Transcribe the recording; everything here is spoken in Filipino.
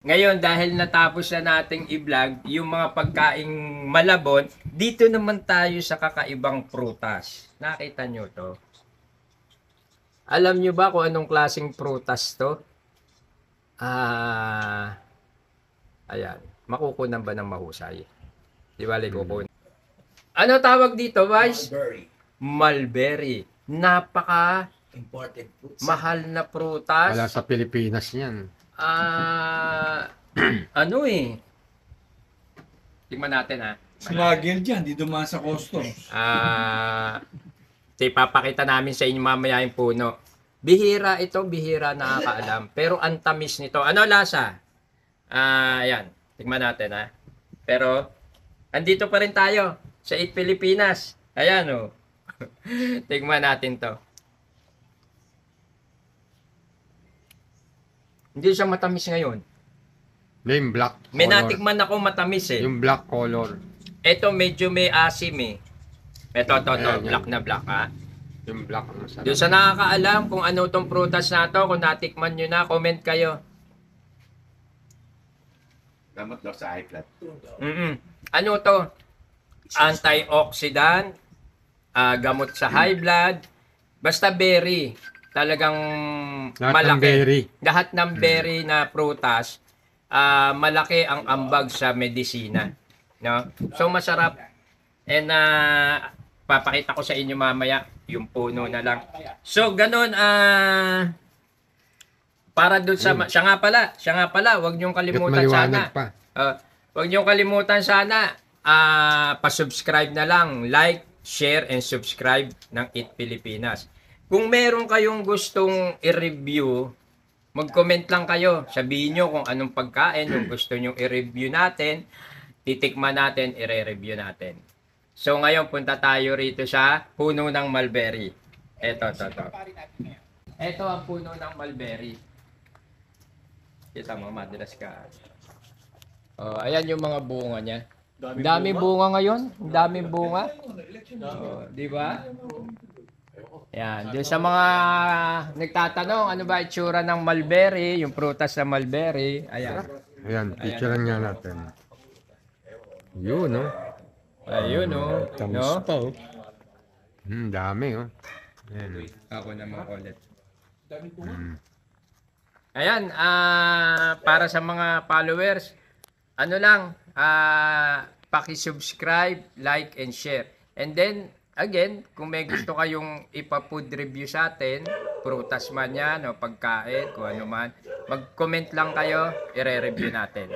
Ngayon, dahil natapos na nating i-vlog yung mga pagkaing malabon, dito naman tayo sa kakaibang prutas. Nakita nyo to? Alam nyo ba kung anong klaseng prutas to? Ayan. Makukunan ba ng mahusay? Di ba, kukunan? Ano tawag dito, Vice? Mulberry. Mulberry. Napaka Imported fruits. mahal na prutas. Wala sa Pilipinas yan. Ano eh. Tingnan natin ha. Smuggle dyan, di dumaan sa customs. Ipapakita namin sa inyo mamaya yung puno. Bihira ito, bihira nakakaalam. Pero ang tamis nito. Ano lasa? Ayan. Tingnan natin ha. Pero, andito pa rin tayo sa Eat Pilipinas. Ayan o. Tingnan natin to. Hindi siya matamis ngayon. Yung black color. May natikman ako matamis eh. Yung black color. Ito medyo may asim eh. Ito, Ayan, black na black ha. Yung black ang masarap. Doon sa nakakaalam kung ano tong prutas na to, kung natikman nyo na, comment kayo. Gamot daw sa high blood. Ano to? Antioxidant, gamot sa high blood, basta berry. Talagang Lahat ng malaki. berry. Lahat ng berry na prutas, malaki ang ambag sa medisina. No? So masarap. And papakita ko sa inyo mamaya yung puno na lang. So ganun, para doon sa siya nga pala, wag niyong kalimutan sana. Pa. Wag niyong kalimutan sana pa-subscribe na lang, like, share and subscribe ng Eat Pilipinas. Kung meron kayong gustong i-review, mag-comment lang kayo. Sabihin nyo kung anong pagkain yung gusto nyo i-review natin. Titikman natin, i-review natin. So ngayon, punta tayo rito sa puno ng mulberry. Ito. Ito ang puno ng mulberry. Kita mo, madalas ka. Ayan yung mga bunga niya. Daming bunga ngayon. Daming bunga. Di ba? Yan. Doon sa mga nagtatanong, ano ba itsura ng mulberry, yung prutas na mulberry. Ayan. Ayan, picturean nga natin. Yun, no? Ayun, no? Tamis No? pa, oh. Dami, oh. Ayan, Ako naman ulit. mm. Ayan, para sa mga followers, ano lang, paki-subscribe, like, and share. And then, again, kung may gusto kayong ipa-food review sa atin, prutas man yan, o pagkain, kung ano man, mag-comment lang kayo, i-review natin.